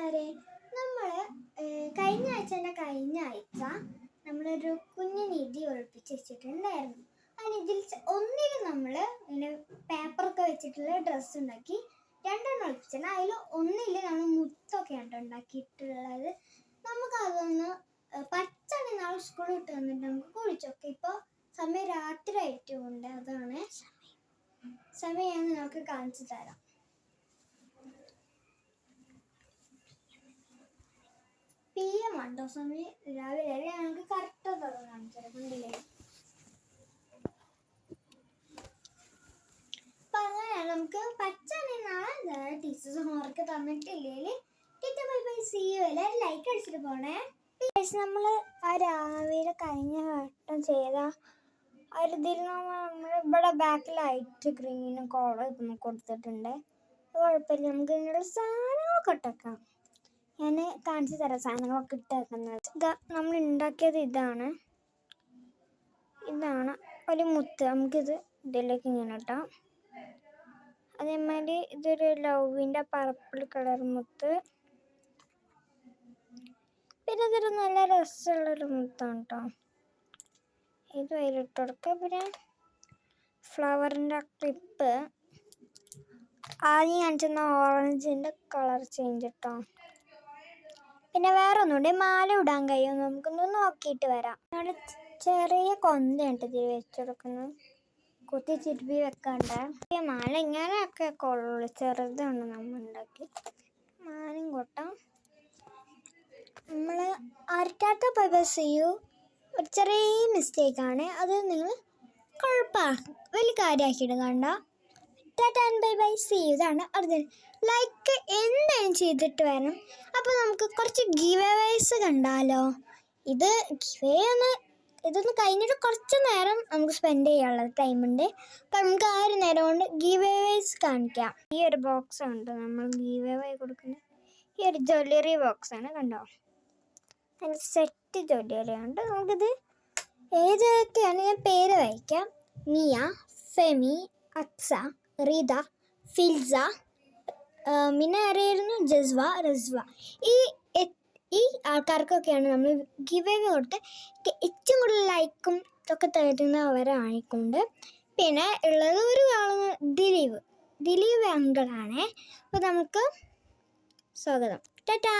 കൂട്ടുകാരെ, നമ്മൾ കഴിഞ്ഞ ആഴ്ച നമ്മളൊരു കുഞ്ഞു നിധി ഒളിപ്പിച്ച് വെച്ചിട്ടുണ്ടായിരുന്നു. ആ നിധിയിൽ ഒന്നിൽ നമ്മൾ ഇങ്ങനെ പേപ്പറൊക്കെ വെച്ചിട്ടുള്ള ഡ്രസ്സ് ഉണ്ടാക്കി, രണ്ടെണ്ണം ഒളിപ്പിച്ചാണ്. അതിൽ ഒന്നിൽ നമ്മൾ മുത്തൊക്കെയാണ് ഉണ്ടാക്കിയിട്ടുള്ളത്. നമുക്കതൊന്ന് പച്ചണി നാളെ സ്കൂൾ വിട്ട് വന്നിട്ട് നമുക്ക് കുഴിച്ചൊക്കെ. ഇപ്പോൾ സമയം രാത്രി ആയിട്ടുമുണ്ട്, അതാണ് സമയം നമുക്ക് കാണിച്ചു തരാം. PM ഉണ്ടോ സമയം? രാവിലെ ഞങ്ങൾക്ക് കറക്റ്റ് കാണിച്ചത് കണ്ടില്ലേ? അപ്പൊ അങ്ങനെയാണ് നമുക്ക് പച്ചണി നാളെ ടീച്ചേഴ്സ് ഹോംവർക്ക് തന്നിട്ടില്ലെങ്കിൽ teacher bye bye see you. എല്ലാവരും ലൈക്ക് അടിച്ചിട്ട് പോണേ. നമ്മൾ ആ രാവിലെ കഴിഞ്ഞ വട്ടം ചെയ്ത ഇതിൽ നമ്മൾ ഇവിടെ ബാക്ക് ലൈറ്റ് ഗ്രീനും കോളർ കൊടുത്തിട്ടുണ്ട്. കുഴപ്പമില്ല, നമുക്ക് ഇങ്ങനെയുള്ള സാധനങ്ങളൊക്കെ ഇട്ടേക്കാം. ഞാൻ കാണിച്ചു തരാം സാധനങ്ങളൊക്കെ ഇട്ടേക്കുന്നത്. നമ്മൾ ഉണ്ടാക്കിയത് ഇതാണ് ഒരു മുത്ത്. നമുക്കിത് ഇതിലേക്ക് ഇങ്ങനെ ഇട്ടാം. അതേമാതിരി ഇതൊരു ലവിൻ്റെ പർപ്പിൾ കളർ മുത്ത്. പിന്നെ ഇതൊരു നല്ല രസമുള്ളൊരു മുത്താണ് കേട്ടോ. ഇത് വൈകിട്ട് കൊടുക്കുക. പിന്നെ ഫ്ലവറിൻ്റെ ക്ലിപ്പ് ആദ്യം കാണിച്ചെന്ന ഓറഞ്ചിൻ്റെ കളർ ചേഞ്ച് കേട്ടോ. പിന്നെ വേറെ ഒന്നുകൂടി മാല ഇടാൻ കഴിയും, നമുക്കൊന്ന് നോക്കിയിട്ട് വരാം. അവിടെ ചെറിയ കൊന്തയുണ്ട് ഇതിൽ വെച്ച് കൊടുക്കുന്നത്, കുത്തി ചിരുപ്പി വെക്കാണ്ട്. മാല ഇങ്ങനെയൊക്കെ കൊള്ളു, ചെറുതാണ് നമ്മൾ ഉണ്ടാക്കി. മാലയും കൊട്ടാം. നമ്മൾ അരക്കാത്ത പർപ്പസ് ചെയ്യൂ. ഒരു ചെറിയ മിസ്റ്റേക്കാണ് അത്, നിങ്ങൾ വലിയ കാര്യമാക്കിയിട്ട് കണ്ട. Bye bye see you. ഇതാണ് അടുത്തത്. ലൈക്ക് എന്തായാലും ചെയ്തിട്ട് വരണം. അപ്പോൾ നമുക്ക് കുറച്ച് ഗിവ് അവേസ് കണ്ടാലോ? ഇതൊന്ന് കഴിഞ്ഞിട്ട് കുറച്ച് നേരം നമുക്ക് സ്പെൻഡ് ചെയ്യാനുള്ള ടൈമുണ്ട്. അപ്പം നമുക്ക് ആ ഒരു നേരം കൊണ്ട് ഗിവ് അവേസ് കാണിക്കാം. ഈ ഒരു ബോക്സ് ഉണ്ട് നമ്മൾ ഗിവ് അവേ കൊടുക്കുന്നത്. ഈ ഒരു ജ്വല്ലറി ബോക്സാണ്, കണ്ടോ? അതിന് സെറ്റ് ജ്വല്ലറി ഉണ്ട്. നമുക്കിത് ഏതൊക്കെയാണ് ഞാൻ പേര് വായിക്കാം. മിയ, ഫെമി, അക്സ, റീദ, ഫിൽസ, പിന്നെ അറിയായിരുന്നു ജസ്വ, റിസ്വ. ഈ ആൾക്കാർക്കൊക്കെയാണ് നമ്മൾ ഗിവ് അവേ കൊടുത്ത് ഏറ്റവും കൂടുതൽ ലൈക്കും ഇതൊക്കെ തരുന്നവരായിക്കൊണ്ട്. പിന്നെ ഉള്ളത് ഒരു ദിലീപ് അങ്കിളാണേ. അപ്പോൾ നമുക്ക് സ്വാഗതം. ടാറ്റാ.